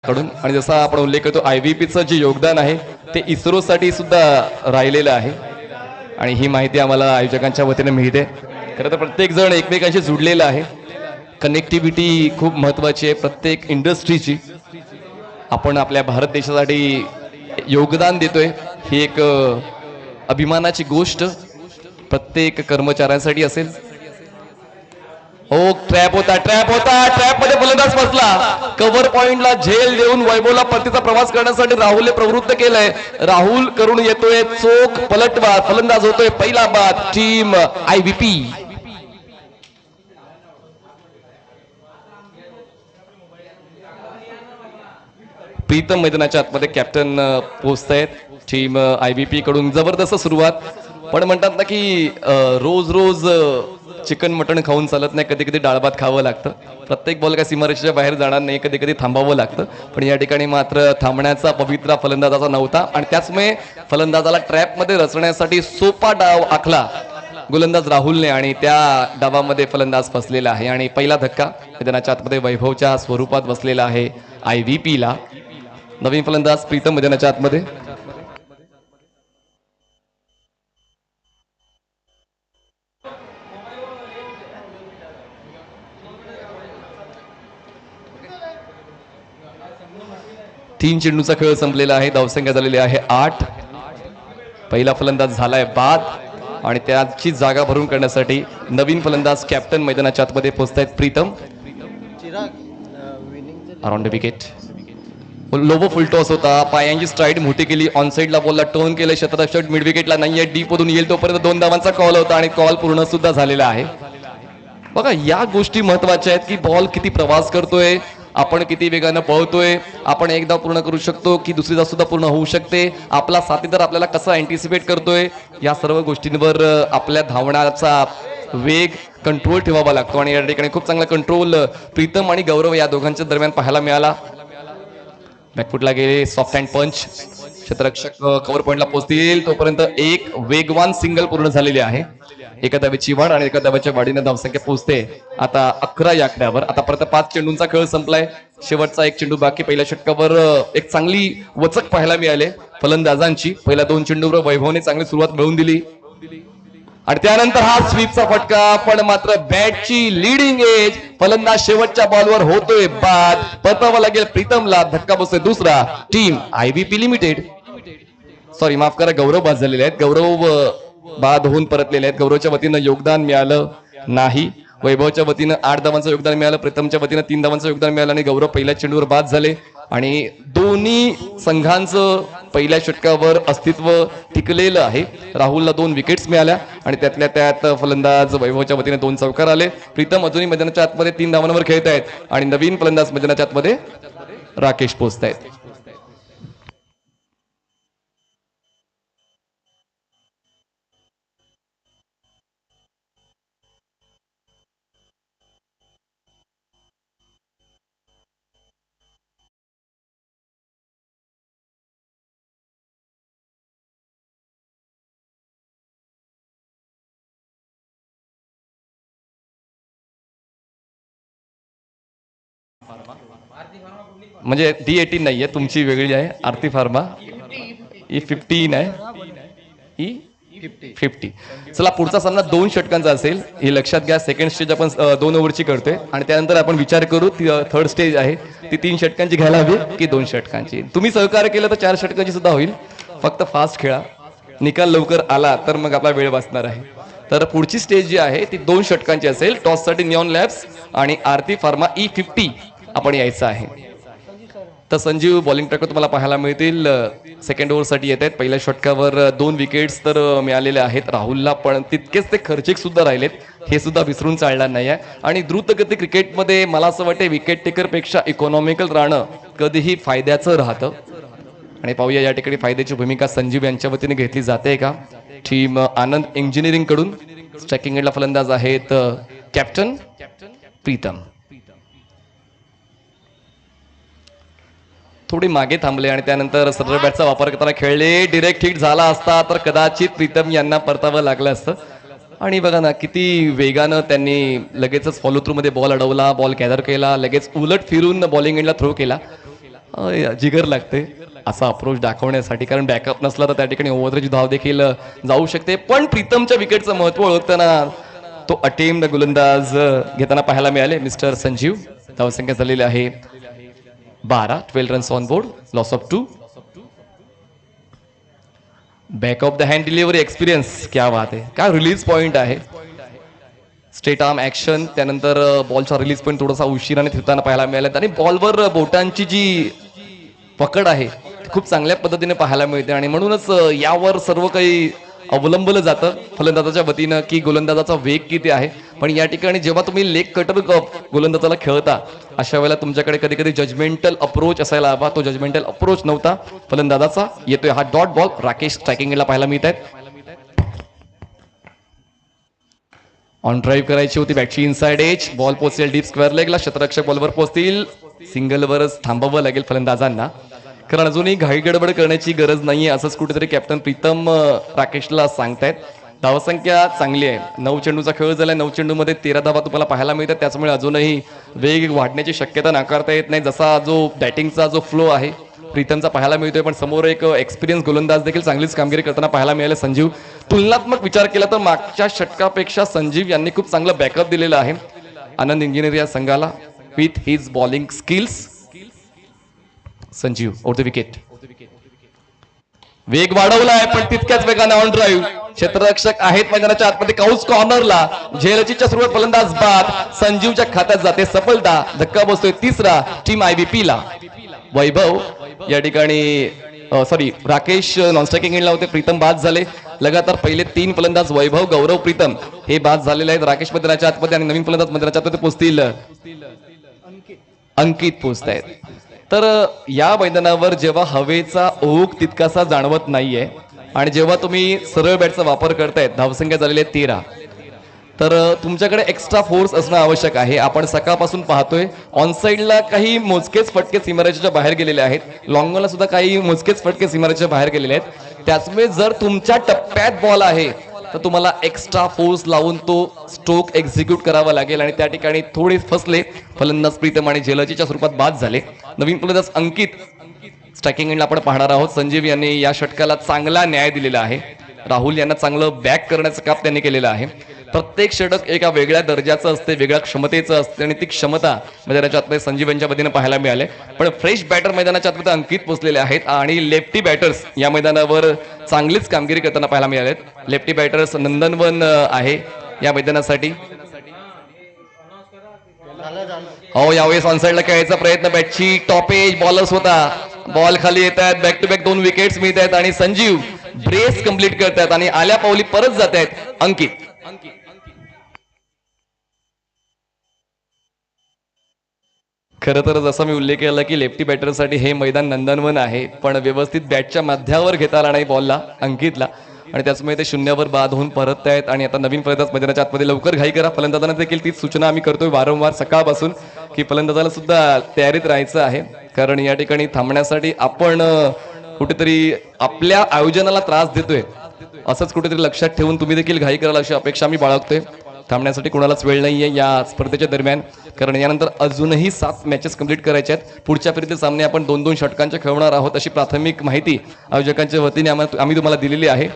कडून आणि जसा आपण उल्लेख करतो IVPचं जे योगदान आहे ते इस्रोसाठी सुद्धा राहिलेलं आहे आणि ही माहिती आम्हाला आयोजकांच्या वतीने मिळते. खरं तर प्रत्येक जण एकमेकांशी जुडलेला आहे. कनेक्टिव्हिटी खूप महत्त्वाची आहे प्रत्येक इंडस्ट्रीची. आपण आपल्या भारत देशासाठी योगदान देतोय ही एक अभिमानाची गोष्ट प्रत्येक कर्मचाऱ्यांसाठी असेल. हो ट्रॅप होता ट्रॅप मध्ये फलंदाज फसला. कव्हर पॉइंटला झेल देऊन वैभवला परतीचा प्रवास करण्यासाठी राहुलने प्रवृत्त केलंय. राहुल करून येतोय चोख पलटवार. फलंदाज होतोय पहिला बाद टीम IVP. प्रीतम मैदानाच्या आतमध्ये कॅप्टन पोहोचतायत. टीम IVP कडून जबरदस्त सुरुवात. पण म्हणतात ना की रोज रोज चिकन मटण खाऊन चालत नाही. कधी कधी डाळ भात खावं लागतं. प्रत्येक बॉल काय सीमारेषेच्या बाहेर जाणार नाही. कधी कधी थांबावं लागतं. पण या ठिकाणी मात्र थांबण्याचा पवित्रा फलंदाजाचा नव्हता आणि त्याचमुळे फलंदाजाला ट्रॅपमध्ये रचण्यासाठी सोपा डाव आखला गोलंदाज राहुलने आणि त्या डावामध्ये फलंदाज फसलेला आहे. आणि पहिला धक्का मैदानाच्या आतमध्ये वैभवच्या स्वरूपात बसलेला आहे IVP ला. नवीन फलंदाज प्रीतम मैदानाच्या आतमध्ये. तीन चेंडूचा खेळ संपलेला आहे. धावसंख्या झालेली आहे 8. पहिला फलंदाज झालाय बाद आणि त्याची जागा भरून करण्यासाठी नवीन फलंदाज कॅप्टन मैदानाच्या आतमध्ये पोहोचतायत प्रीतम. Around wicket. लोबो फुल टॉस होता. पायांची स्ट्राईड मोठी केली. ऑन साईडला बॉलला टर्न केलं. शतरक्षक मिड विकेटला नाहीये. डीप मधून येईल तोपर्यंत 2 धावांचा कॉल होता आणि कॉल पूर्ण सुद्धा झालेला आहे. बघा या गोष्टी महत्वाच्या आहेत की बॉल किती प्रवास करतोय, आपण किती वेगानं पळतोय, आपण एक धाव पूर्ण करू शकतो की दुसरी धाव सुद्धा पूर्ण होऊ शकते, आपला साथीदार आपल्याला कसा अँटिसिपेट करतोय, या सर्व गोष्टींवर आपल्या धावण्याचा वेग कंट्रोल ठेवावा लागतो. आणि या ठिकाणी खूप चांगला कंट्रोल प्रीतम आणि गौरव या दोघांच्या दरम्यान पाहायला मिळाला. बॅकफुटला गेले. सॉफ्ट हँड पंच. क्षेत्ररक्षक कव्हर पॉइंटला पोहोचतील तोपर्यंत एक वेगवान सिंगल पूर्ण झालेली आहे. एका धावेची वाढ आणि एका धावेच्या वाढीने धावसंख्या पोहोचते आता 11 या आकड्यावर. आता परत 5 चेंडूंचा खेळ संपलाय. शेवटचा एक चेंडू बाकी. पहिल्या षटकावर एक चांगली वचक पाहायला मिळाले फलंदाजांची. पहिल्या 2 चेंडूवर वैभवने चांगली सुरुवात मिळवून दिली आणि त्यानंतर हा स्वीपचा फटका. पण मात्र बॅटची लीडिंग एज. फलंदाज शेवटच्या बॉलवर होतोय बाद. परतावा लागेल प्रीतमला. धक्का बसतोय दुसरा. Team IVP limited. सॉरी माफ करा, गौरव बाद झालेले आहेत. गौरव बाद होऊन परतलेले आहेत. गौरवच्या वतीनं योगदान मिळालं नाही. वैभवच्या वतीनं 8 धावांचं योगदान मिळालं. प्रीतमच्या वतीनं 3 धावांचं योगदान मिळालं आणि गौरव पहिल्या चेंडूवर बाद झाले. आणि दोन्ही संघांचं पहिल्या षटकावर अस्तित्व टिकलेलं आहे. राहुलला 2 विकेट्स मिळाल्या आणि त्यातल्या त्यात फलंदाज वैभवच्या वतीने 2 चौकार आले. प्रीतम अजूनही मैदानाच्या आतमध्ये 3 धावांवर खेळत आहेत आणि नवीन फलंदाज मैदानाच्या आतमध्ये राकेश पोहोचतायत. म्हणजे D18 नाहीये, तुमची वेगळी आहे. आरती फार्मा E15 आहे. E50. चला पुढचा सामना 2 षटकांचा असेल हे लक्षात घ्या. सेकंड स्टेज आपण 2 ओव्हरची करतोय आणि त्यानंतर आपण विचार करू थर्ड स्टेज आहे ती 3 षटकांची घ्यायला हवी की 2 षटकांची. तुम्ही सहकार्य केलं तर 4 षटकांची सुद्धा होईल. फक्त फास्ट खेळा. निकाल लवकर आला तर मग आपला वेळ वाचणार आहे. तर पुढची स्टेज जी आहे ती 2 षटकांची असेल. टॉससाठी निऑन लॅब्स आणि आरती फार्मा E50 आपण यायचं आहे. तर संजीव बॉलिंग ट्रॅकर तुम्हाला पाहायला मिळतील. सेकंड ओव्हरसाठी येत आहेत. पहिल्या षटकावर 2 विकेट्स तर मिळालेले आहेत राहुलला, पण तितकेच ते खर्चिक सुद्धा राहिलेत हे सुद्धा विसरून चालणार नाही आहे. आणि द्रुतगती क्रिकेटमध्ये मला असं वाटतं विकेट टेकरपेक्षा इकॉनॉमिकल राहणं कधीही फायद्याचं राहतं. आणि पाहूया या ठिकाणी फायद्याची भूमिका संजीव यांच्या वतीने घेतली जाते का. टीम आनंद इंजिनिअरिंग कडून स्ट्रायकिंग एंडला फलंदाज आहेत कॅप्टन प्रीतम. थोडी मागे थांबले आणि त्यानंतर सरळ बॅटचा वापर करताना खेळले. डिरेक्ट हिट झाला असता तर कदाचित प्रीतम यांना परतावं लागलं असतं. आणि बघा ना किती वेगानं त्यांनी लगेचच फॉलो थ्रू मध्ये बॉल अडवला, बॉल गॅदर केला, लगेच उलट फिरून बॉलिंग एंडला थ्रो केला. जिगर लागते असा अप्रोच दाखवण्यासाठी, कारण बॅकअप नसला तर त्या ठिकाणी ओव्हरची धाव देखील जाऊ शकते. पण प्रीतमच्या विकेटचं महत्व ओळखताना तो अटेम्ड गोलंदाज घेताना पाहायला मिळाले मिस्टर संजीव. धावसंख्या झालेली आहे 12, 12 runs on board, loss of 2. Back of the hand delivery experience, क्या बात आहे. काय रिलीज पॉइंट आहे, स्ट्रेट आर्म ऍक्शन, त्यानंतर बॉलचा रिलीज पॉइंट थोडासा उशिराने फिरताना पाहायला मिळाला आणि बॉलवर बोटांची जी पकड आहे खूप चांगल्या पद्धतीने पाहायला मिळते आणि म्हणूनच यावर सर्व काही अवलंबलं जातं फलंदाजाच्या वतीनं की गोलंदाजाचा वेग किती आहे. पण या ठिकाणी जेव्हा तुम्ही लेग कटर गोलंदाजाला खेळता अशा वेळेला तुमच्याकडे कधी कधी जजमेंटल अप्रोच असायला हवा. तो जजमेंटल अप्रोच नव्हता फलंदाजाचा. येतोय हा डॉट बॉल, राकेश स्ट्रायकिंगला पाहायला मिळत आहेत. ऑन ड्राईव्ह करायची होती बॅटची इनसाइड एज, बॉल पोहोचेल डीप स्क्वेअर लेगला, क्षेत्ररक्षक बॉलवर पोहोचतील. सिंगलवरच थांबावं लागेल फलंदाजांना, कारण अजूनही घाई गडबड करण्याची गरज नाहीये असंच कुठेतरी कॅप्टन प्रीतम राकेशला सांगतायत. धावसंख्या चांगली आहे, 9 चेंडूचा खेळ झालाय, 9 चेंडूमध्ये 13 धावा तुम्हाला पाहायला मिळतात. त्याच्यामुळे अजूनही वेग वाढण्याची शक्यता नाकारता येत नाही. जसा जो बॅटिंगचा जो फ्लो आहे प्रीतमचा पाहायला मिळतोय, पण समोर एक एक्सपिरियन्स गोलंदाज देखील चांगलीच कामगिरी करताना पाहायला मिळाले संजीव. तुलनात्मक विचार केला तर मागच्या षटकापेक्षा संजीव यांनी खूप चांगलं बॅकअप दिलेलं आहे आनंद इंजिनियर या संघाला with his bowling skills. Sanjeev over the wicket, वेग वाढवला आहे पण तितक्याच वेगाने ऑन ड्राईव्ह. क्षेत्ररक्षक आहेत मैदानाच्या आतमध्ये, काउस कॉर्नरला झेलचीच्या सुरुवात, फलंदाज बाद, संजीवच्या खात्यात जाते सफलता. धक्का बसतोय तिसरा टीम IBP ला. वैभव या ठिकाणी राकेश नॉन स्ट्रायकिंग एंडला होते, प्रीतम बाद झाले. लगातार पहिले 3 फलंदाज वैभव, गौरव, प्रीतम हे बाद झालेले आहेत राकेश मैदानाच्या आतमध्ये आणि नवीन फलंदाज मैदानाच्या आतमध्ये पोहोचतील. अंकित पोहोचतायत. तर या मैदानावर जेव्हा हवेचा ओघ तितकासा जाणवत नाहीये आणि जेव्हा तुम्ही सरळ बॅटचा वापर करतायत, धावसंख्या झालेली आहे 13, तर तुमच्याकडे एक्स्ट्रा फोर्स असणं आवश्यक आहे. आपण सकाळपासून पाहतोय ऑन साईडला काही मोजकेच फटके सीमारेषेच्या बाहेर गेलेले आहेत, लॉंगॉनला सुद्धा काही मोजकेच फटके सीमारेषेच्या बाहेर गेलेले आहेत. त्याचमुळे जर तुमच्या टप्प्यात बॉल आहे तर तुम्हाला एक्स्ट्रा फोर्स लावून तो स्ट्रोक एक्झिक्यूट करावा लागेल आणि त्या ठिकाणी थोडे फसले फलंदाज प्रीतम आणि झेलचीच्या स्वरूपात बाद झाले. नवीन फलंदाज अंकित स्ट्रायकिंग एंडला आपण पाहणार आहोत. संजीव यांनी या षटकाला चांगला न्याय दिलेला आहे. राहुल यांना चांगलं बॅक करण्याचं काम त्यांनी केलेलं आहे. प्रत्येक षटक एका वेगळ्या दर्जाचं असते, वेगळ्या क्षमतेचं असते आणि ती क्षमता मैदानाच्या आतमध्ये संजीव यांच्या वतीनं पाहायला मिळाले. पण फ्रेश बॅटर मैदानाच्या आतमध्ये अंकित पोचलेले आहेत आणि लेफ्टी बॅटर्स या मैदानावर चांगलीच कामगिरी करताना पाहायला मिळालेत. लेफ्टी बॅटर्स नंदनवन आहे या मैदानासाठी. हो, यावेळेस ऑनसाइडला खेळायचा प्रयत्न, बॅटची टॉप एज, बॉलर्स होता, बॉल खाली येत आहेत, बॅक टू बॅक 2 विकेट्स मिळत आहेत आणि संजीव ब्रेस कंप्लीट करतात आणि आल्या पावली परत जात आहेत अंकित. खरं तर जसं मी उल्लेख केला की लेफ्टी बॅटरसाठी हे मैदान नंदनवन आहे, पण व्यवस्थित बॅटच्या मध्यावर घेता आला नाही बॉलला अंकितला आणि त्याचमुळे ते 0वर बाद होऊन परत आहेत. आणि आता नवीन फलंदाज मैदानाच्या आतमध्ये लवकर घाई करा. फलंदाजांना देखील तीच सूचना आम्ही करतोय वारंवार सकाळपासून की फलंदाजाला सुद्धा तयारीत राहायचं आहे, कारण या ठिकाणी थांबण्यासाठी आपण कुठेतरी आपल्या आयोजनाला त्रास देतोय असंच कुठेतरी लक्षात ठेवून तुम्ही देखील घाई कराल अशी अपेक्षा मी बाळगतोय. थांबण्यासाठी कोणालाच वेळ नाहीये या स्पर्धेच्या दरम्यान, कारण यानंतर अजूनही 7 मॅचेस कंप्लीट करायच्या आहेत. पुढच्या फेरीतील सामने आपण 2-2 षटकांचे खेळणार आहोत अशी प्राथमिक माहिती आयोजकांच्या वतीने आम्ही तुम्हाला दिलेली आहे.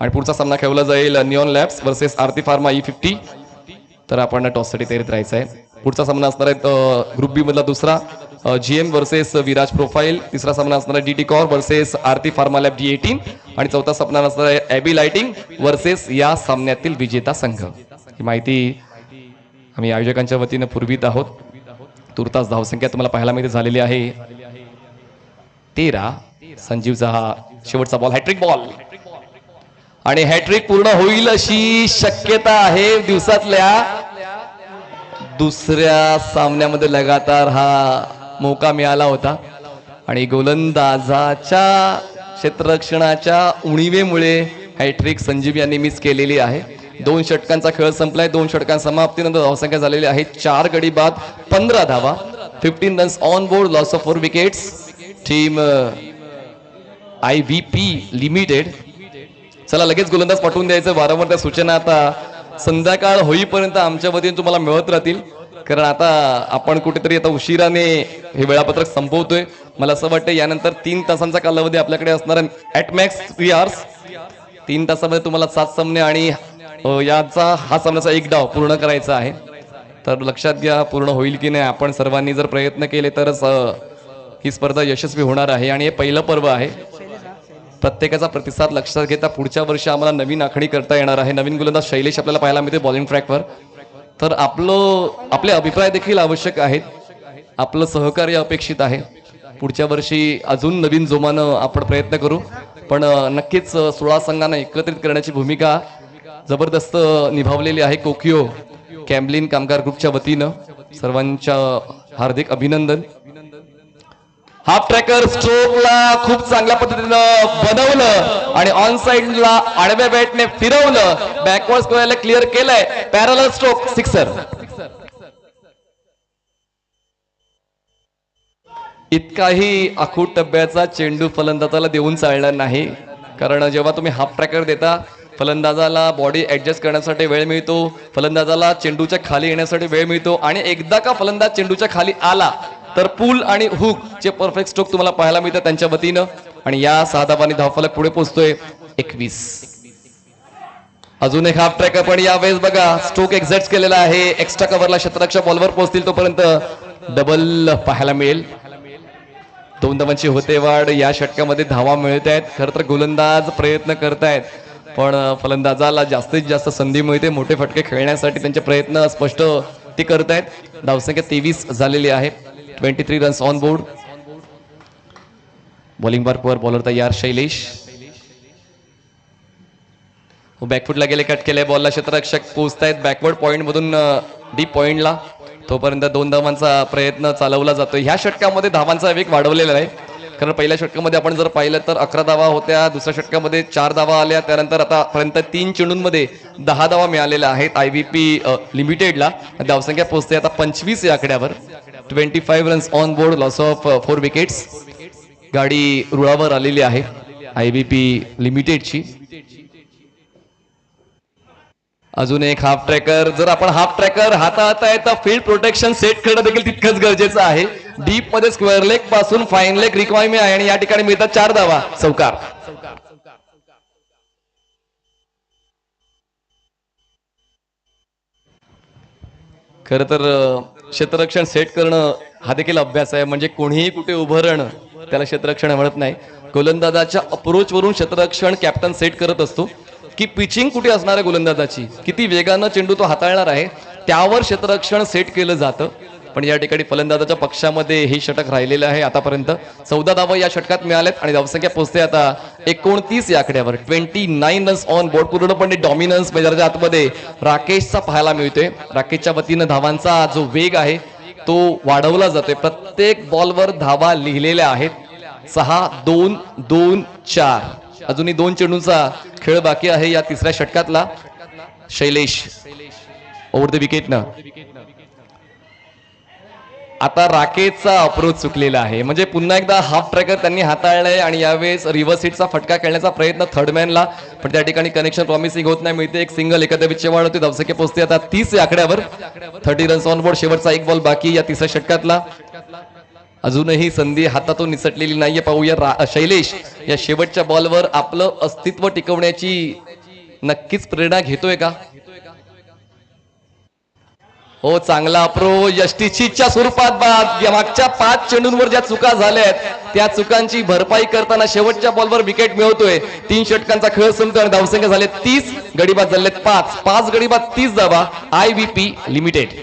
आणि पुढचा सामना खेळला जाईल निऑन लॅब्स वर्सेस आरती फार्मा E50. तर आपण टॉससाठी तयारीत राहायचं आहे. पुढचा सामना असणार आहे ग्रुप बी मधला दुसरा GM वर्सेस विराज प्रोफाईल, तिसरा सामना असणार आहे DT कॉर वर्सेस आरती फार्मा लॅब D18 आणि चौथा सामना असणार आहे एबी लाइटिंग वर्सेस या सामन्यातील विजेता संघ. ही माहिती आम्ही आयोजकांच्या वतीने पुरवित आहोत. तुर्तास धावसंख्या तुम्हाला पाहायला मिळते झालेली आहे 13. संजीवचा हा शेवटचा बॉल, हॅट्रिक बॉल आणि हॅट्रिक पूर्ण होईल अशी शक्यता आहे. दिवसातल्या दुसऱ्या सामन्यामध्ये लगातार हा मौका मिळाला होता आणि गोलंदाजाच्या क्षेत्ररक्षणाच्या उणीवेमुळे हॅट्रिक संजीव यांनी मिस केलेली आहे. 2 षटकांचा खेळ संपलाय. 2 षटकां समाप्तीनंतर धावसंख्या झालेली आहे 4 गडी बाद 15 धावा, 15 runs on board, loss of 4 wickets. Team IVP limited. चला लगेच गोलंदाज पाठवून द्यायचं. वारंवार त्या सूचना आता संध्याकाळ होईपर्यंत आमच्या वतीने तुम्हाला मिळत राहतील, कारण आता आपण कुठेतरी आता उशिराने हे वेळापत्रक संपवतोय. मला असं वाटतं यानंतर 3 तासांचा कालावधी आपल्याकडे असणार आहे. At max 3 hours. 3 तासामध्ये तुम्हाला 7 सामने आणि याचा हा सामन्याचा एक डाव पूर्ण करायचा आहे. तर लक्षात घ्या पूर्ण होईल की नाही. आपण सर्वांनी जर प्रयत्न केले तरच ही स्पर्धा यशस्वी होणार आहे. आणि हे पहिलं पर्व आहे. प्रत्येकाचा प्रतिसाद लक्षात घेता पुढच्या वर्षी आम्हाला नवीन आखणी करता येणार आहे. नवीन गोलंदाज शैलेश आपल्याला पाहायला मिळते बॉलिंग ट्रॅकवर. तर आपले अभिप्राय देखील आवश्यक आहेत. आपलं सहकार्य अपेक्षित आहे. पुढच्या वर्षी अजून नवीन जोमानं आपण प्रयत्न करू. पण नक्कीच 16 संघांना एकत्रित करण्याची भूमिका जबरदस्त निभावलेली आहे कोकियो कॅम्बलिन कामगार ग्रुपच्या वतीनं. सर्वांच्या हार्दिक अभिनंदन. हाफ ट्रॅकर स्ट्रोकला खूप चांगल्या पद्धतीनं बनवलं आणि ऑन साइडला आडव्या बॅटने फिरवलं. बॅकवर्ड स्क्वेअरला क्लिअर केलंय. Parallel stroke sixer. इतकाही आखूट टप्प्याचा चेंडू फलंदाजाला देऊन चालणार नाही. कारण जेव्हा तुम्ही हाफ ट्रॅकर देता फलंदाजाला बॉडी ऍडजस्ट करण्यासाठी वेळ मिळतो. फलंदाजाला चेंडूच्या खाली येण्यासाठी वेळ मिळतो. आणि एकदा का फलंदाज चेंडूच्या खाली आला तर पूल आणि हुक चे परफेक्ट स्ट्रोक तुम्हाला पाहायला मिळतात त्यांच्या वतीनं. आणि या 6 धावांनी धावफलक पुढे पोहोचतोय 21. अजून एक हाफ ट्रॅकर पण यावेळेस बघा स्ट्रोक एक्झॅक्ट केलेला आहे. एक्स्ट्रा कव्हरला शतरक्षा बॉलवर पोहोचतील तोपर्यंत डबल पाहायला मिळेल. 2 धावांची होते वाढ. या षटकामध्ये धावा मिळत आहेत. खरं तर गोलंदाज प्रयत्न करतायत पण फलंदाजाला जास्तीत जास्त संधी मिळते. मोठे फटके खेळण्यासाठी त्यांचे प्रयत्न स्पष्ट ते करतायत. धावसंख्या 23 झालेली आहे. 23 रन्स ऑन बोर्ड. बॉलिंग मार्कवर बॉलर तयार शैलेश. बॅकफुटला गेले कट केले बॉलला. क्षेत्ररक्षक पोहोचतायत बॅकवर्ड पॉइंट मधून डीप पॉइंटला. तोपर्यंत 2 धावांचा प्रयत्न चालवला जातो. ह्या षटकामध्ये धावांचा वेग वाढवलेला आहे. कारण पहिल्या षटकामध्ये आपण जर पाहिलं तर 11 धावा होत्या. दुसऱ्या षटकामध्ये 4 धावा आल्या. त्यानंतर आतापर्यंत 3 चेंडूंमध्ये 10 धावा मिळालेल्या आहेत IVP लिमिटेडला. धावसंख्या पोहोचते आता 25 या आकड्यावर. 25 runs on board. Loss of 4 wickets. गाडी रुळावर आलेली आहे IVP लिमिटेडची. अजून एक हाफ ट्रॅकर. जर आपण हाफ ट्रॅकर हाताळताय तर फील्ड प्रोटेक्शन सेट करणं देखील तितकंच गरजेचं आहे. डीप मध्ये स्क्वेअर लेग पासून फाईन लेग रिक्वायरमेंट आहे आणि या ठिकाणी मिळतात 4 धावा. चौकार. खर तर क्षेत्ररक्षण सेट करणं हा देखील अभ्यास आहे. म्हणजे कोणीही कुठे उभं राहणं त्याला क्षेत्ररक्षण म्हणत नाही. गोलंदाजाच्या अप्रोच वरून क्षेत्ररक्षण कॅप्टन सेट करत असतो की पिचिंग कुठे असणार आहे गोलंदाजाची, किती वेगानं चेंडू तो हाताळणार आहे, त्यावर क्षेत्ररक्षण सेट केलं जातं. पण या ठिकाणी फलंदाजाच्या पक्षामध्ये हे षटक राहिलेलं आहे. आतापर्यंत 14 धावा या षटकात मिळाल्यात आणि धावसंख्या पोहोचते आता 29 या आकड्यावर. 29 रन्स ऑन बोर्ड. पूर्णपणे डॉमिनन्स मेजरच्या आतमध्ये राकेशचा पाहायला मिळतोय. राकेशच्या वतीनं धावांचा जो वेग आहे तो वाढवला जातोय. प्रत्येक बॉलवर धावा लिहिलेल्या आहेत. 6 2 2 4. अजूनही 2 चेंडूंचा खेळ बाकी आहे या तिसऱ्या षटकातला. शैलेश ओव्हर द विकेटनं. आता राकेशचा अप्रोच चुकलेला आहे. म्हणजे पुन्हा एकदा हाफ ट्रॅकर त्यांनी हाताळलाय आणि यावेळेस रिव्हर्स हिटचा फटका खेळण्याचा प्रयत्न थर्डमॅनला, पण त्या ठिकाणी कनेक्शन प्रॉमिसिंग होत नाही. मिळते एक सिंगल. एखाद्या विच्छेवाड होते. धावसंख्या पोहोचते आता 30 या आकड्यावर. 30 रन्स ऑन बोर्ड. शेवटचा एक बॉल बाकी या तिसऱ्या षटकातला. अजूनही संधी हातातून निसटलेली नाहीये. पाहूया शैलेश या शेवटच्या बॉलवर आपलं अस्तित्व टिकवण्याची नक्कीच प्रेरणा घेतोय का? हो, चांगला अप्रोच. यष्टीच्या स्वरूपात बाद. मागच्या 5 चेंडूंवर ज्या चुका झाल्यात त्या चुकांची भरपाई करताना शेवटच्या बॉलवर विकेट मिळवतोय. 3 षटकांचा खेळ संपतो आणि धावसंख्या झाले 30. गडीबाद झालेत 5 गडीबाद 30 धावा. IVP limited.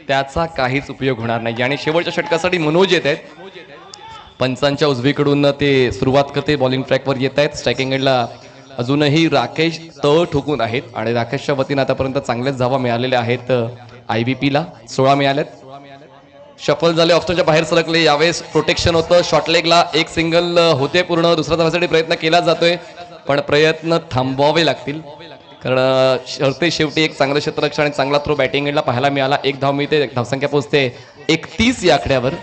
त्याचा काहीच उपयोग होणार नाही. आणि शेवटच्या षटकासाठी मनोज येत आहेत. पंचांच्या उजवीकडून ते सुरुवात करते, बॉलिंग ट्रॅकवर येत आहेत. स्ट्रायकिंग एंडला अजूनही राकेश तळ ठोकून आहेत आणि राकेशच्या वतीनं आतापर्यंत चांगलेच धावा मिळालेल्या आहेत. IBP ला 16 मिळाल्यात. शफल झाले, ऑप्शनच्या बाहेर सरकले. यावेळेस प्रोटेक्शन होतं. शॉर्ट लेगला एक सिंगल होते पूर्ण. दुसरा धावासाठी प्रयत्न केला जातोय, पण प्रयत्न थांबवावे लागतील, कारण शर्ते शेवटी एक चांगलं क्षेत्ररक्षण आणि चांगला थ्रो बॅटिंग एंडला पाहायला मिळाला. एक धाव मिळते, धावसंख्या पोहोचते 31 या आकड्यावर.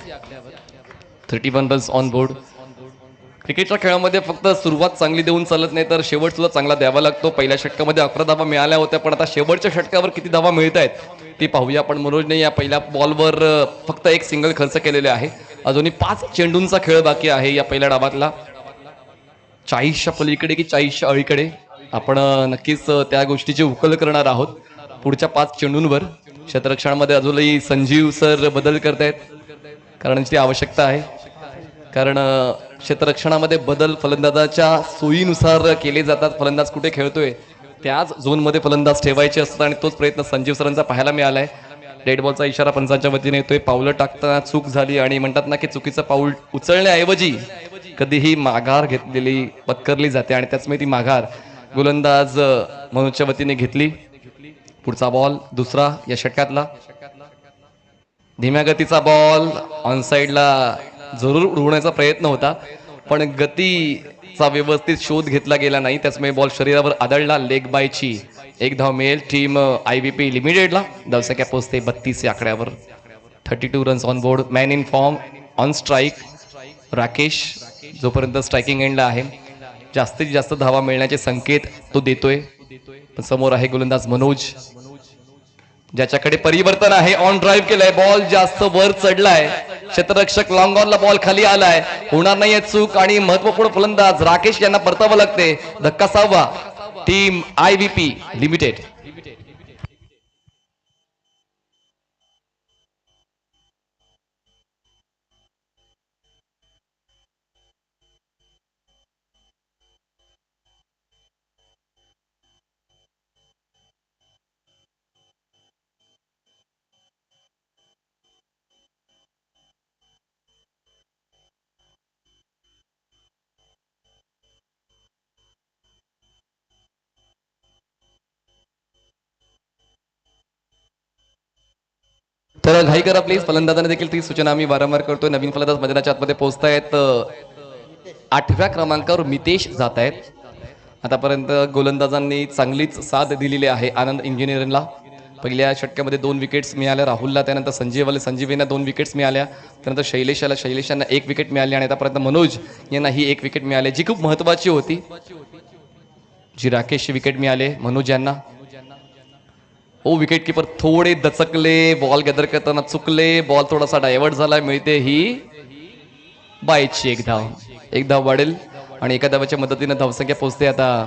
31 रन्स ऑन बोर्ड. क्रिकेटच्या खेळामध्ये फक्त सुरुवात चांगली देऊन चालत नाही, तर शेवट सुद्धा चांगला द्यावा लागतो. पहिल्या षटकामध्ये 11 धावा मिळाल्या होत्या, पण आता शेवटच्या षटकावर किती धावा मिळत आहेत ती पाहूया. पण मनोजने या पहिल्या बॉलवर फक्त एक सिंगल खर्च केलेले आहे. अजूनही 5 चेंडूंचा खेळ बाकी आहे या पहिल्या डावातला. 40च्या पलीकडे की 40च्या अळीकडे आपण नक्कीच त्या गोष्टीची उकल करणार आहोत पुढच्या 5 चेंडूंवर. क्षेत्ररक्षणामध्ये अजूनही संजीव सर बदल करतायत, कारण ती आवश्यकता आहे. कारण क्षेत्ररक्षणामध्ये बदल फलंदाजाच्या सोयीनुसार केले जातात. फलंदाज कुठे खेळतोय त्याच झोनमध्ये फलंदाज ठेवायचे असतात, आणि तोच प्रयत्न संजीव सरांचा पाहायला मिळालाय. डेड बॉलचा इशारा पंचांच्या वतीने येतोय. पावलं टाकताना चूक झाली, आणि म्हणतात ना की चुकीचं पाऊल उचलण्याऐवजी कधीही माघार घेतलेली पत्करली जाते, आणि त्याचमुळे ती माघार गोलंदाज मनोजच्या वतीने घेतली. पुढचा बॉल दुसरा या षटकातला. धीम्या गतीचा बॉल ऑन साईडला जरूर उडवण्याचा प्रयत्न होता, पण गतीचा व्यवस्थित शोध घेतला गेला नाही, त्याचमुळे बॉल शरीरावर आदळला. लेग बायची एक धाव मिळेल टीम IBP लिमिटेडला. धावसंख्या पोहोचते 32 या आकड्यावर. 32 runs on board. Man in form on strike Rakesh, जोपर्यंत स्ट्रायकिंग एंडला आहे. जास्तीत जास्त धावा मिळण्याचे संकेत तो देतोय. पण समोर आहे गोलंदाज मनोज, ज्याच्याकडे परिवर्तन आहे. ऑन ड्राईव्ह केलाय, बॉल जास्त वर चढलाय. क्षेत्ररक्षक लॉंग ऑनला बॉल खाली आलाय, होणार नाहीये चूक, आणि महत्वपूर्ण फलंदाज राकेश यांना परतावं लागते. धक्का 6वा टीम IBP लिमिटेड. तर घाई करा प्लीज. फलंदाजांना देखील ती सूचना आम्ही वारंवार करतोय. नवीन फलंदाज मैदानाच्या आतमध्ये पोहोचतायत. 8व्या क्रमांकावर मितेश जात आहेत. आतापर्यंत गोलंदाजांनी चांगलीच साथ दिलेली आहे आनंद इंजिनियरिंगला. पहिल्या षटकामध्ये 2 विकेट्स मिळाल्या राहुलला, त्यानंतर संजीवना 2 विकेट्स मिळाल्या, त्यानंतर शैलेशांना 1 विकेट मिळाली, आणि आतापर्यंत मनोज यांना ही 1 विकेट मिळाली, जी खूप महत्वाची होती. जी राकेशची विकेट मिळाली मनोज यांना. विकेट किपर थोडे दचकले, बॉल गॅदर करताना चुकले, बॉल थोडासा डायव्हर्ट झाला. मिळते ही बायची एक धाव वाढेल, आणि एका धावाच्या मदतीने धावसंख्या पोहोचते आता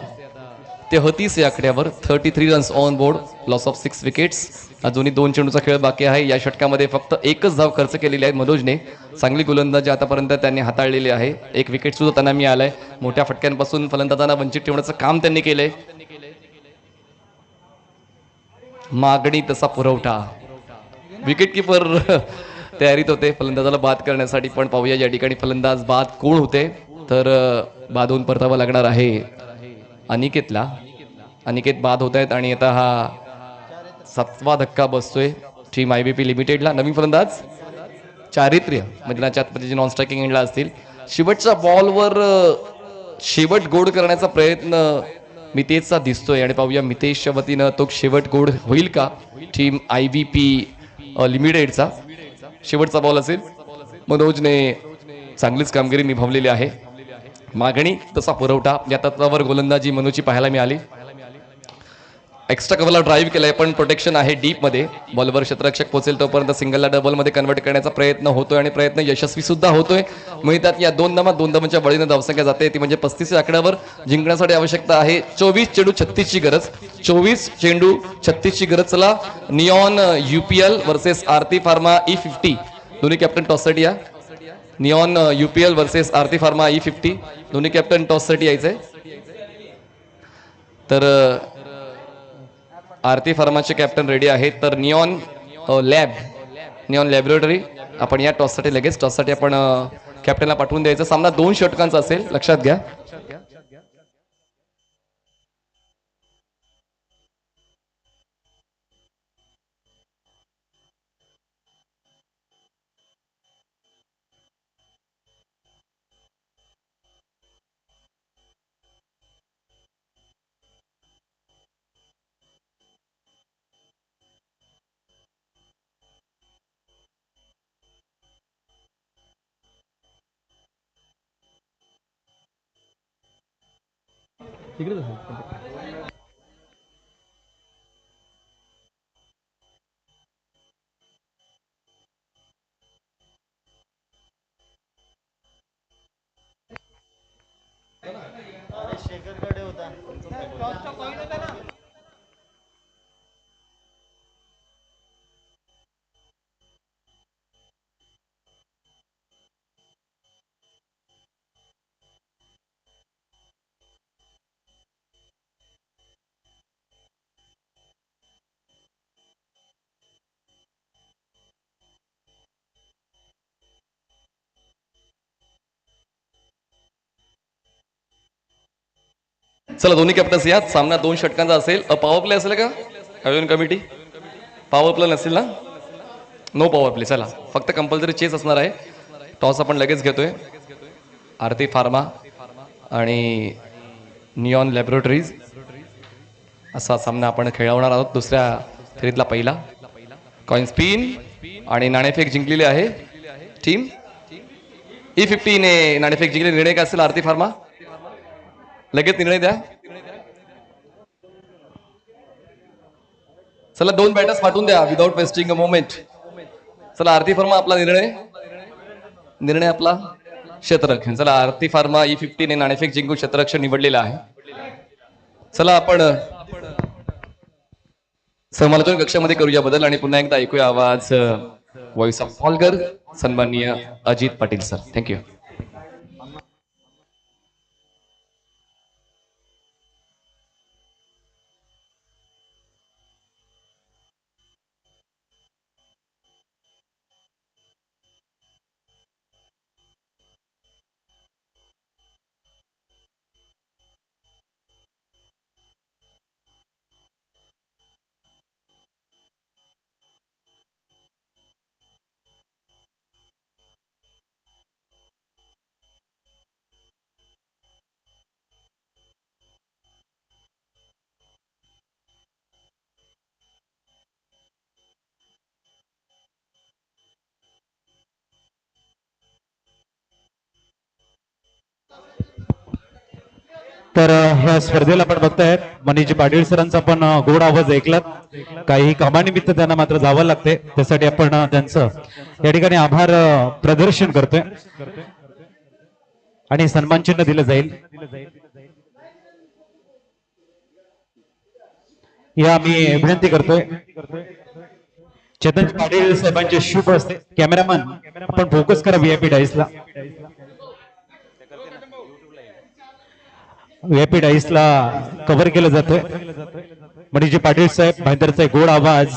33 या आकड्यावर. 33 runs on board. Loss of 6 wickets. अजूनही 2 चेंडूचा खेळ बाकी आहे. या षटकामध्ये फक्त 1च धाव खर्च केलेली आहे मनोजने. चांगली गोलंदाजी आतापर्यंत त्यांनी हाताळलेली आहे. 1 विकेट सुद्धा त्यांना मिळालाय. मोठ्या फटक्यांपासून फलंदाजांना वंचित ठेवण्याचं काम त्यांनी केलंय. मागणी तसा पुरवठा. विकेट किपर तयारीत होते फलंदाजाला बाद करण्यासाठी, पण पाहूया या ठिकाणी फलंदाज बाद कोण होते. तर बाद परतावा लागणार आहे अनिकेतला. अनिकेत बाद होत आहेत, आणि आता हा 7वा धक्का बसतोय टीम IBP लिमिटेडला. नवीन फलंदाज चारित्र्य मैदानाच्या आतमध्ये नॉन स्ट्रायकिंग एंडला असतील. शेवटच्या बॉलवर शेवट गोड करण्याचा प्रयत्न मितेशचा दिसतोय, आणि पाहूया मितेशच्या वतीनं तो शेवट गोड होईल का टीम IBP लिमिटेडचा. शेवटचा बॉल असेल. मनोजने चांगलीच कामगिरी निभावलेली आहे. मागणी तसा पुरवठा या तत्वावर गोलंदाजी मनोजची पाहायला मिळाली. एक्स्ट्रा कव्हरला ड्राईव्ह केलाय, पण प्रोटेक्शन आहे डीप मध्ये. बॉलवर क्षेत्ररक्षक पोहोचेल तोपर्यंत सिंगलला डबल मध्ये कन्वर्ट करण्याचा प्रयत्न होतोय, आणि प्रयत्न यशस्वी सुद्धा होतोय. मिळतात या 2 धावांच्या बळीने धावसंख्या जाते ती म्हणजे 35 आकड्यावर. जिंकण्यासाठी आवश्यकता आहे 24 चेंडू 36ची गरज. 24 चेंडू 36ची गरज. चला, निऑन UPL वर्सेस आरती फार्मा E50. दोन्ही कॅप्टन टॉससाठी या. निऑन UPL वर्सेस आरती फार्मा E50. दोन्ही कॅप्टन टॉससाठी यायचंय. तर आरती फार्माचे कॅप्टन रेडी आहेत. तर निऑन लॅब निऑन लॅबोरेटरी. आपण या टॉससाठी लगेच टॉससाठी आपण कॅप्टनला पाठवून द्यायचं. सामना 2 षटकांचा असेल, लक्षात घ्या. चला दोन्ही कॅप्टन्स या. सामना 2 षटकांचा असेल. पॉवर प्ले असेल का आयोजन कमिटी? पॉवर प्ले नसेल ना? No power play. चला फक्त कंपल्सरी चेस असणार आहे. टॉस आपण लगेच घेतोय. आरती फार्मा आणि निऑन लॅबोरेटरीज असा सामना आपण खेळवणार आहोत. दुसऱ्या फेरीतला पहिला कॉइन स्पिन आणि नाणेफेक जिंकलेली आहे टीम E50 ने. नाणेफेक जिंकले. निर्णय काय असेल आरती फार्मा? लगेच निर्णय द्या. चला 2 बॅटर्स पाठवून द्या विदाउट वेस्टिंग अ मोमेंट. चला आरती फार्मा आपला निर्णय आपला क्षेत्ररक्षण. चला आरती फार्मा E50 ने नाणेफेक जिंकून क्षेत्ररक्षण निवडलेला आहे. चला आपण समालोचन कक्षामध्ये करूया बदल आणि पुन्हा एकदा ऐकूया आवाज व्हॉइस ऑफ फॉल्गर सन्माननीय अजित पाटील सर. थँक्यू. तर ह्या स्पर्धेला आपण बघतायत मनीष पाटील सरांचा पण गोड आवाज ऐकलात. काही कामानिमित्त त्यांना मात्र जावं लागते, त्यासाठी आपण त्यांचं या ठिकाणी आभार प्रदर्शन करतोय आणि सन्मान चिन्ह दिलं जाईल. या मी विनंती करतोय चेतन पाटील साहेबांचे शुभ असते. कॅमेरामन आपण फोकस करा व्हीआयपी डाईसला. व्हीआयपी डाईसला कव्हर केलं जातोय. मनीषजी पाटील साहेब भाईंदरचा गोड आवाज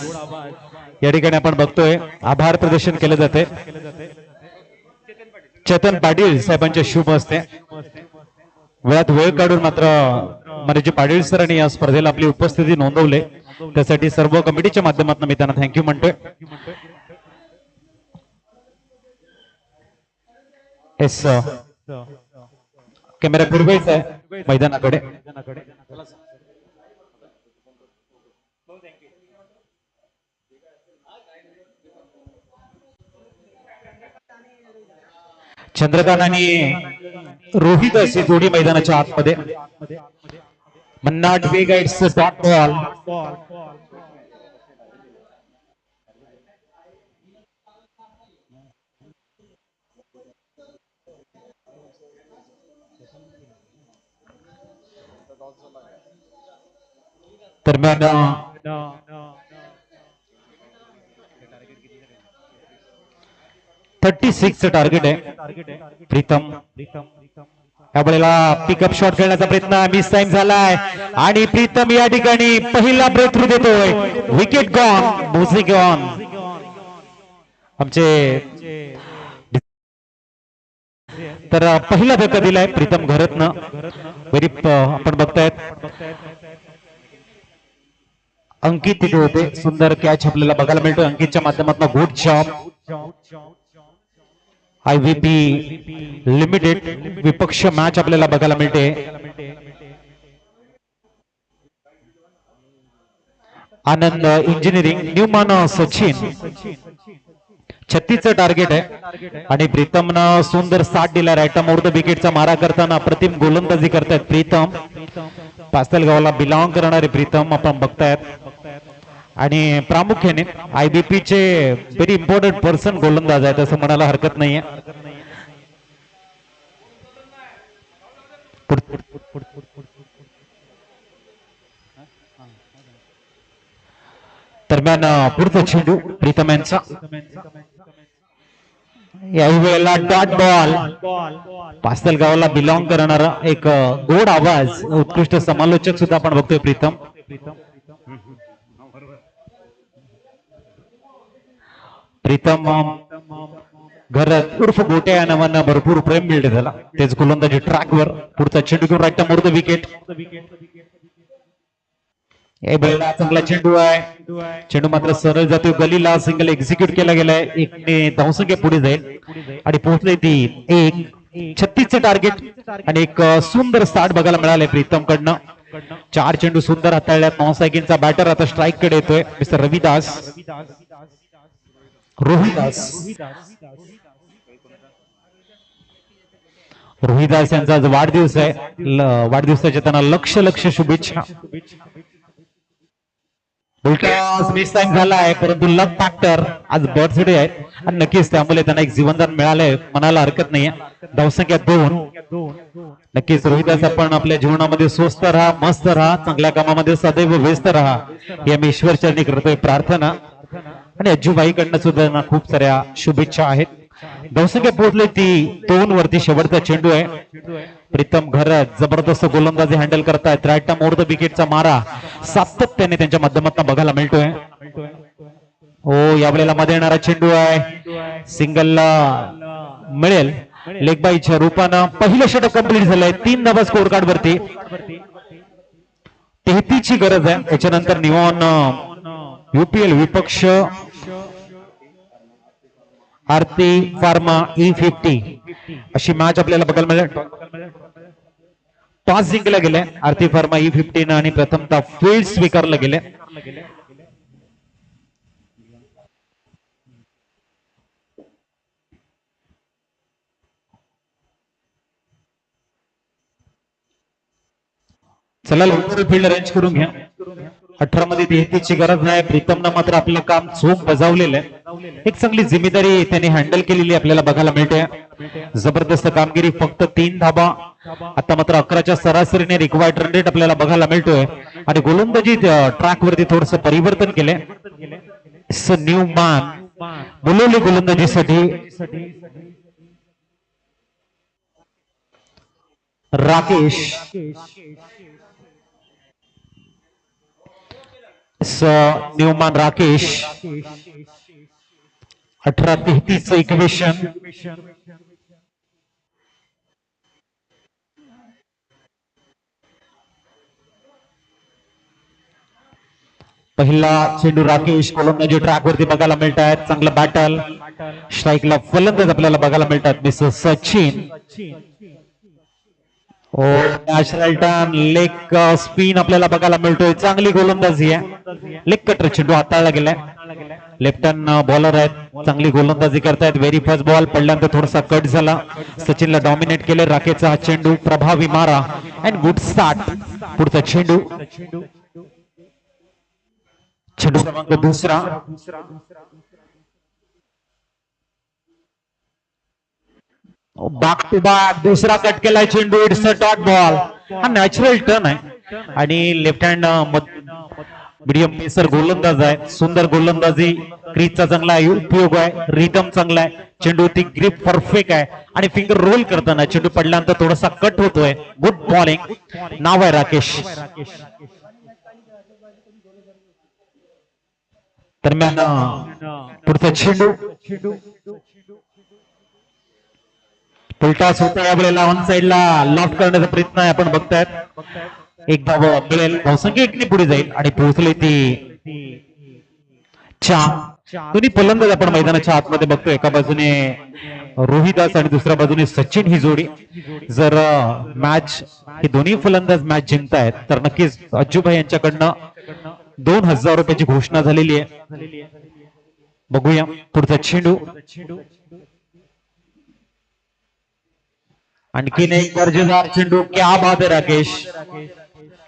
या ठिकाणी आपण बघतोय. आभार प्रदर्शन केलं जाते चेतन पाटील साहेबांचे शुभ असते. वेळात वेळ काढून मात्र मनीषजी पाटील सरांनी या स्पर्धेला आपली उपस्थिती नोंदवली, त्यासाठी सर्व कमिटीच्या माध्यमातून मी त्यांना थँक्यू म्हणतोय. एस कॅमेरा फिरवायचा आहे मैदानाकडे. चंद्रकांत आणि रोहित असे जोडी मैदानाच्या आतमध्ये. मन्नाट वे गाईड्स डॉट बॉल. दरम्यान 36 टार्गेट आहे प्रीतम. यावेळेला पिकअप शॉट खेळण्याचा प्रयत्न मिस टाइम झालाय आणि प्रीतम या ठिकाणी पहिला ब्रेक थ्रू देतोय. Wicket gone. Music on. आमचे तर पहिला धक्का दिलाय प्रीतम घरतनं आपण बघतायत अंकित तिथे होते सुंदर कॅच आपल्याला बघायला मिळतो अंकितच्या माध्यमातून गुड जॉब IVP लिमिटेड विपक्ष मॅच आपल्याला बघायला मिळते आनंद इंजिनिअरिंग न्यूमॅन सचिन 36चं टार्गेट आहे आणि प्रीतमनं सुंदर 60 दिला राईट मोर द विकेटचा मारा करताना अप्रतिम गोलंदाजी करतायत प्रीतम पास्तलगावला बिलॉंग करणारे प्रीतम आपण बघतायत आणि प्रामुख्याने IBP चे व्हेरी इम्पॉर्टंट पर्सन गोलंदाज आहेत असं म्हणायला हरकत नाहीये दरम्यान पुढचा चेंडू प्रीतम यांचा याही वेळेला डॉट बॉल पास्तलगावला बिलॉंग करणारा एक गोड आवाज उत्कृष्ट समालोचक सुद्धा आपण बघतोय प्रीतम घरात उर्फ गोट्या या नावांना भरपूर प्रेम मिळते त्याला तेच गोलंदाजी ट्रॅकवर पुढचा चेंडू घेऊन राईट मोर द विकेट चांगला चेंडू आहे चेंडू मात्र सरळ जातोय गलीला सिंगल एक्झिक्यूट केला गेलाय एकने धावसंख्या पुढे जाईल आणि पोहोचले ती 36चं टार्गेट आणि एक सुंदर स्टार्ट बघायला मिळालंय प्रीतम कडनं 4 चेंडू सुंदर हाताळल्यात 9 सेकंडचा बॅटर आता स्ट्राईक कडे येतोय मिस्टर रविदास रोहिदास यांचा आज वाढदिवस आहे वाढदिवसाच्या त्यांना लक्ष शुभेच्छा मिस टाइम झाला आहे परंतु लक फॅक्टर आज बर्थडे आहे आणि नक्कीच त्यामुळे त्यांना एक जीवनदान मिळालंय म्हणायला हरकत नाहीये धावसंख्या 2 नक्कीच रोहिदास आपण आपल्या जीवनामध्ये स्वस्त राहा मस्त राहा चांगल्या कामामध्ये सदैव व्यस्त राहा ही आम्ही ईश्वरचरणी करतोय प्रार्थना आणि अज्जूबाईकडनं सुद्धा त्यांना खूप साऱ्या शुभेच्छा आहेत धावसंख्या पोहोचली ती 2 वरती शेवटचा चेंडू आहे प्रीतम घरत जबरदस्त गोलंदाजी हँडल करतायत राईट मोर द विकेटचा मारा सातत्याने त्यांच्या माध्यमातून बघायला मिळतोय हो यावेळेला मध्ये येणारा चेंडू आहे सिंगलला मिळेल लेगबाईच्या रूपानं पहिलं षटक कंप्लीट झालंय 3 धावा स्कोर कार्ड वरती 33 ची गरज आहे त्याच्यानंतर निवॉन UPL विपक्ष आरती फार्मा E50 अशी मॅच आपल्याला बघायला मिळेल टॉस जिंकला गेलाय आरती फार्मा E50 आणि प्रथमतः फील्ड स्वीकारलं गेले चला लवकर फील्ड अरेंज करून घ्या 18 मध्ये 33 ची गरज नाही प्रीतमनं मात्र आपलं काम चोख बजावलेलं आहे एक चांगली जिम्मेदारी त्यांनी हँडल केलेली आपल्याला बघायला मिळते जबरदस्त कामगिरी फक्त 3 धाबा आता मात्र 11च्या सरासरीने रिक्वायर्ड रन रेट आपल्याला बघायला मिळतोय आणि गोलंदाजी ट्रॅक वरती थोडस परिवर्तन केले न्यू मॅन बोलवले गोलंदाजीसाठी राकेश न्यूमॅन राकेश 18-33 इक्वेशन पहिला चेंडू राकेश गोलंदाजी ट्रॅक वरती बघायला मिळत आहेत चांगलं बॅटल स्ट्राईकला फलंदाज आपल्याला बघायला मिळतात mister Sachin national turn leg spin आपल्याला बघायला मिळतोय चांगली गोलंदाजी आहे लेग कटर चेंडू हाताळला गेलाय लेफ्ट हँड बॉलर आहेत चांगली गोलंदाजी करतायत व्हेरी फास्ट बॉल पडल्यानंतर थोडासा कट झाला सचिनला डॉमिनेट केले राकेशचा हा चेंडू प्रभावी मारा अँड गुड स्टार्ट पुढचा चेंडू क्रमांक 2 बॅक टू बॅक दुसरा कट केलाय चेंडू इट्स अ डॉट बॉल हा नॅचरल टर्न आहे आणि लेफ्ट हँड मीडियम पेसर गोलंदाज आहे सुंदर गोलंदाजी क्रीजचा चांगला उपयोग आहे रिदम चांगला आहे चेंडूवरती ग्रिप परफेक्ट आहे आणि फिंगर रोल करताना चेंडू पडल्यानंतर थोडासा कट होतोय गुड बॉलिंग नाव आहे राकेश दरम्यान पुढचा चेंडू पुलटास होता यावेळेला ऑन साइडला लॉफ्ट करण्याचा प्रयत्न आहे. आपण बघतायत एक धाव मिळेल, धावसंख्या एकने पुढे जाईल आणि पोहोचले ती दोन्ही फलंदाज आपण मैदानाच्या आतमध्ये बघतो. एका बाजूने रोहिदास आणि दुसऱ्या बाजूने सचिन ही जोडी. जर मॅच हे दोन्ही फलंदाज मॅच जिंकतायत तर नक्कीच अज्जूभाई यांच्याकडनं 2000 रुपयाची घोषणा झालेली आहे. बघूया पुढचा चेंडू. आणखीन एक दर्जेदार चेंडू. क्या बात आहे राकेश,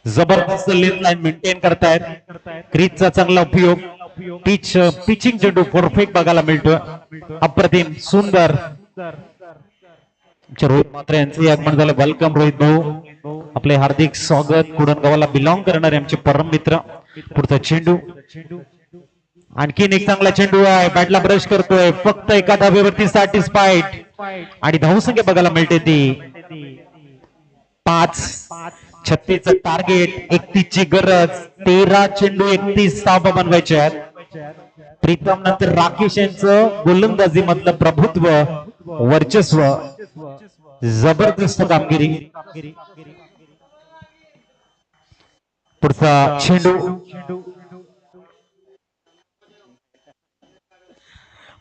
जबरदस्त लेन लाईन मेंटेन करतायत. क्रीजचा चांगला उपयोग. पिचिंग चेंडू परफेक्ट बघायला मिळतोय. अप्रतिम सुंदर. रोहित मात्रे यांचे आगमन झालं. वेलकम रोहित भाऊ, आपले हार्दिक स्वागत. कुडणगावाला बिलॉंग करणारे आमचे परम मित्र. पुढचा चेंडू. आणखीन एक चांगला चेंडू आहे. बॅटला ब्रश करतोय. फक्त एका धाब्यावरती सॅटिस्फाईड आणि धावसंख्या बघायला मिळते ती 5. 36चं टार्गेट, 31 ची गरज. 13 चेंडू 31 धावा बनवायचे आहेत. प्रीतम नंतर राकेश यांचं गोलंदाजी मधलं प्रभुत्व, वर्चस्व, जबरदस्त कामगिरी. पुढचा चेंडू.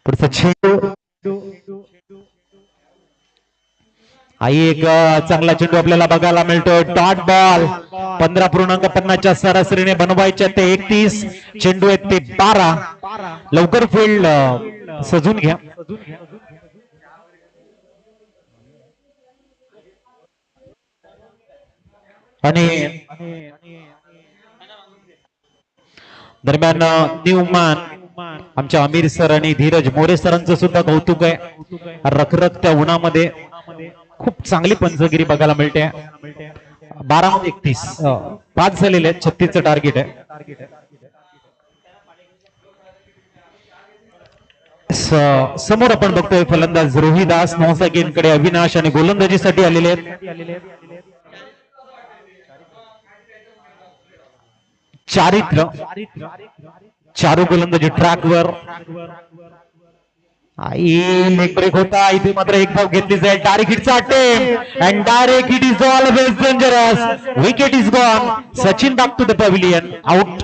पुढचा चेंडू. आई एक चांगला चेंडू आपल्याला बघायला मिळतो. डॉट बॉल 15.50च्या सरासरीने बनवायच्या ते 31. चेंडू आहेत ते 12. लवकर फील्ड सजून घ्या. आणि दरम्यान न्यूमॅन आमच्या आमिर सर आणि धीरज मोरे सरांचं सुद्धा कौतुक आहे. रखरखत्या उन्हामध्ये खूप चांगली पंचगिरी बघायला मिळते. 12/31 5 झालेले आहेत. 36चं टार्गेट आहे. समोर आपण बघतोय फलंदाज रोहिदास नौसागींकडे अविनाश आणि गोलंदाजीसाठी आलेले आहेत. चारित्र चारू गोलंदाजी ट्रॅकवर. एक ब्रेक होता इथे, मात्र एक धाव घेतली जाईल. डायरेक्ट हिटचा attempt and direct it is always dangerous. Wicket is gone. Sachin back to the pavilion. Out.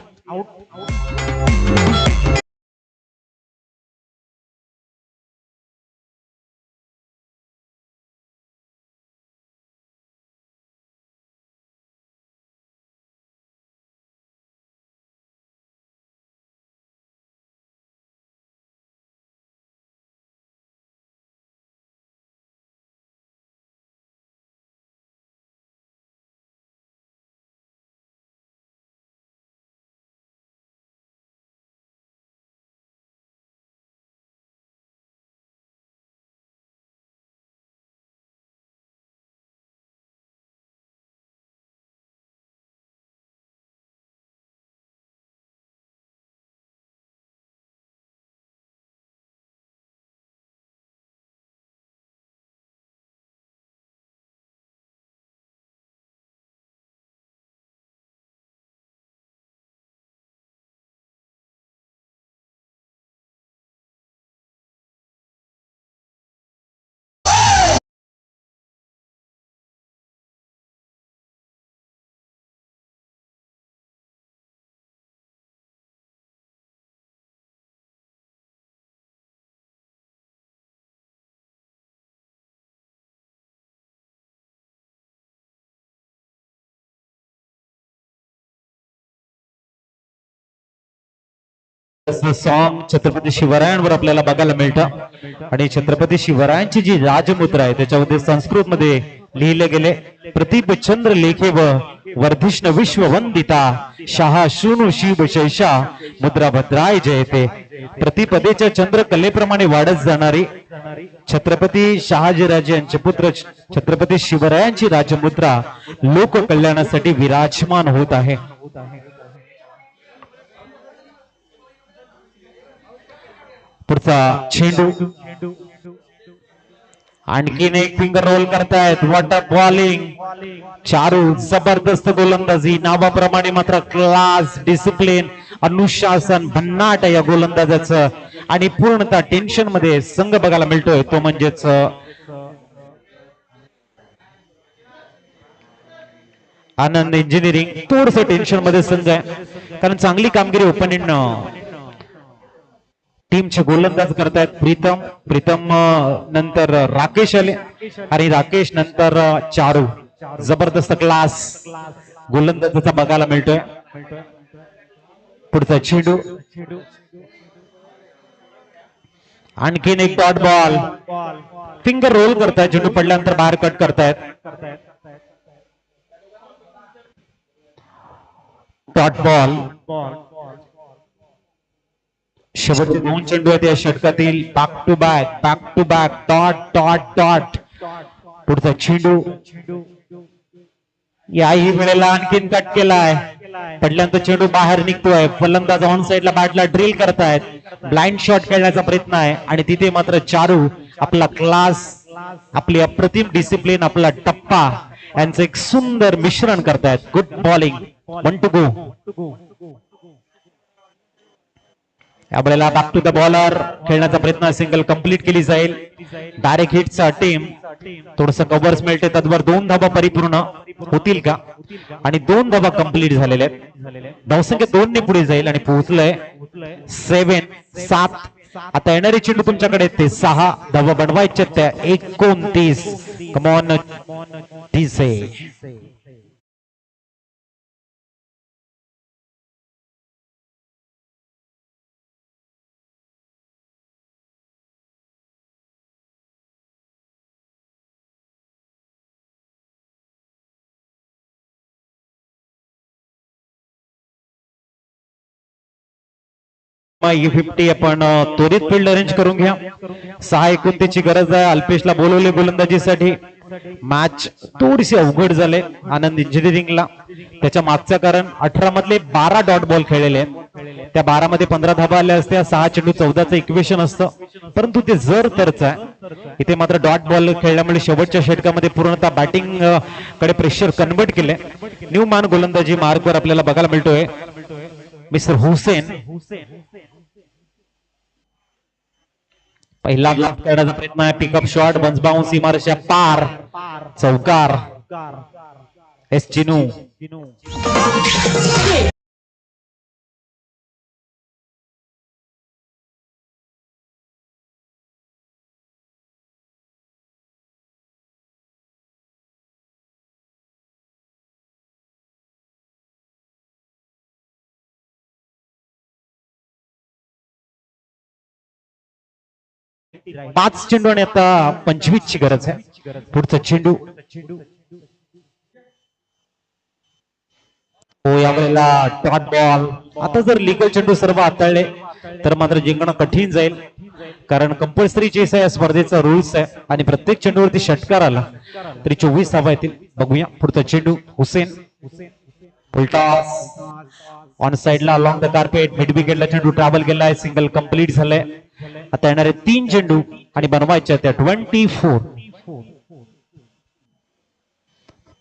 Song Chhatrapati शिवरायांवर आपल्याला बघायला मिळतं. आणि छत्रपती शिवरायांची जी राजमुद्रा आहे त्याच्यामध्ये संस्कृत मध्ये लिहिले गेले. प्रतीप चंद्र लेखे व वर्धिष्ण विश्ववंदिता शाह शूनु शिव शैषा मुद्रा भद्राय जयते. प्रतिपदेच्या चंद्रकलेप्रमाणे वाढत जाणारी छत्रपती शहाजीराजे यांचे पुत्र छत्रपती शिवरायांची राजमुद्रा लोक कल्याणासाठी विराजमान होत आहे. पुढचा चेंडू. आणखीन एक फिंगर रोल करतायत. Water bowling. चारू जबरदस्त गोलंदाजी. नावाप्रमाणे मात्र क्लास, डिसिप्लिन अनुशासन भन्नाट या गोलंदाजाचं आणि पूर्णतः टेन्शन मध्ये संघ बघायला मिळतोय तो म्हणजेच आनंद इंजिनिअरिंग. थोडस टेन्शन मध्ये संघ आहे कारण चांगली कामगिरी ओपनिंग टीमचे गोलंदाज करतायत. प्रीतम नंतर राकेश आले आणि राकेश नंतर चारू. जबरदस्त क्लास गोलंदाजाचा बघायला मिळतोय. पुढचा चेंडू आणखीन एक डॉट बॉल. फिंगर रोल करतायत, चेंडू पडल्यानंतर बाहेर कट करतायत. Dot ball. शेवटचे 2 चेंडू आहेत या षटकातील. Back to back dot dot dot. पुढचा चेंडू याही वेळेला आणखीन कट केलाय. पडल्यानंतर चेंडू बाहेर निघतोय. फलंदाज ऑन साइडला बॅटला ड्रिल करतायत. ब्लाइंड शॉट खेळण्याचा प्रयत्न आहे आणि तिथे मात्र चारू आपला क्लास, आपली अप्रतिम डिसिप्लिन, आपला टप्पा यांचं एक सुंदर मिश्रण करतायत. Good bowling. 1 to go. यावेळेला बॅक टू द बॉलर खेळण्याचा प्रयत्न. सिंगल कंप्लीट केली जाईल. डायरेक्ट हिटचा टीम थोडस कव्हर्स मिळते. तद्वर 2 धावा परिपूर्ण होतील का आणि 2 धावा कंप्लीट झालेल्या आहेत. धावसंख्या 2 ने पुढे जाईल आणि पोहोचलंय 7. आता येणारे चेंडू तुमच्याकडे ते 6 धावा बनवायच्या त्या 29. कमॉन टीसे. E50 आपण त्वरित फील्ड अरेंज करून घ्या. 6-29 गरज आहे. अल्पेशला बोलवले गोलंदाजीसाठी. मॅच थोडीशी अवघड झाले आनंद इंजिनिअरिंगला. त्याच्या मागचं कारण 18 मधले 12 डॉट बॉल खेळलेले आहेत. त्या 12 मध्ये 15 धाबा आल्या असत्या. 6 चेंडू 14चं इक्वेशन असतं, परंतु ते जर तरच आहे. इथे मात्र डॉट बॉल खेळल्यामुळे शेवटच्या षटकामध्ये पूर्णतः बॅटिंग कडे प्रेशर कन्वर्ट केले. न्यू मॅन गोलंदाजी मार्कवर आपल्याला बघायला मिळतोय. मिस्टर हुसेन पहिला ब्लॉक करण्याचा प्रयत्न आहे. पिकअप शॉट, बंच बाउन्स, सीमारेषा पार, चौकार. एस चिनू पाच चेंडू आणि आता 25 ची गरज आहे. पुढचा चेंडू हो यावेळेला डॉट बॉल. आता जर लिगल चेंडू सर्व हाताळले तर मात्र जिंकणं कठीण जाईल, कारण कंपल्सरी चेस आहे या स्पर्धेचा रूल्स आहे आणि प्रत्येक चेंडूवरती षटकार आला तरी 24 धावा येतील. बघूया पुढचा चेंडू. हुसेन फुलटॉस ऑन साइडला अलॉंग द कार्पेट. मिड विकेटला चेंडू ट्रॅव्हल केलाय. सिंगल कंप्लीट झालंय. आता येणारे 3 चेंडू आणि बनवायच्या त्या 24.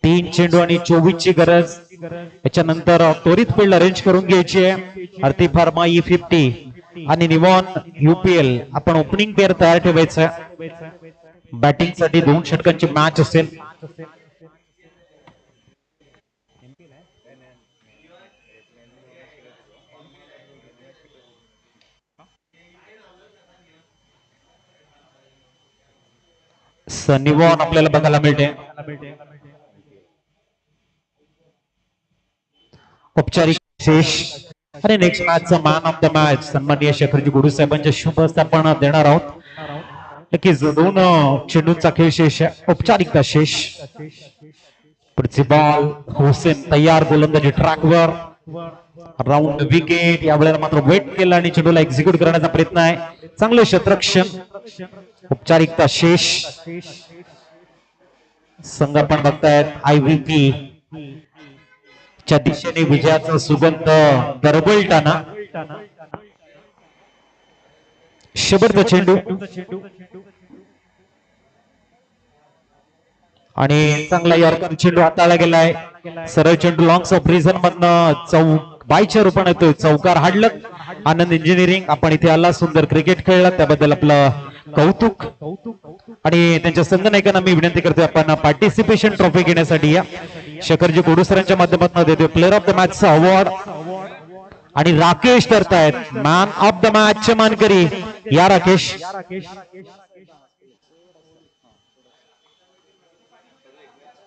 3 चेंडू आणि 24 ची गरज. याच्यानंतर त्वरित फील्ड अरेंज करून घ्यायची आहे. आरती फार्मा E50 आणि निवॉन UPL आपण ओपनिंग पेअर तयार ठेवायचं. बॅटिंग साठी 2 षटकांची मॅच असेल. निवॉन आपल्याला बघायला मिळते. औपचारिक शेष आणि नेक्स्ट मॅचचा मॅन ऑफ द मॅच सन्माननीय शेखरजी गुडू साहेबांच्या शुभ हस्ते आपण देणार आहोत. नक्कीच 2 चेंडूंचा खेळ शेष आहे. औपचारिकता शेष. पुढची बॉल. हुसेन तयार. गोलंदाजी ट्रॅकवर. Round wicket. यावेळेला मात्र वेट केला आणि चेंडूला एक्झिक्यूट करण्याचा प्रयत्न आहे. चांगलं क्षेत्ररक्षण. औपचारिकता शेष. संघ आपण बघतायत IVP च्या दिशेने विजयाचा सुगंध दरवळताना. शेवटचा चेंडू आणि चांगला यॉर्कर चेंडू हाताळला गेलाय. सरळ चेंडू लॉंग ऑफ रिझन मधनं चौक बायच्या रूपाने तो चौकार हाडलं. आनंद इंजिनिअरिंग आपण इथे आला, सुंदर क्रिकेट खेळला, त्याबद्दल आपलं कौतुक. आणि त्यांच्या संघनायकांना मी विनंती करतोय आपण पार्टिसिपेशन ट्रॉफी घेण्यासाठी या. शेखरजी कोडूसरांच्या माध्यमातून देतोय प्लेअर ऑफ द मॅचचा अवॉर्ड. आणि राकेश धरतायत मॅन ऑफ द मॅच चे मानकरी. या राकेश.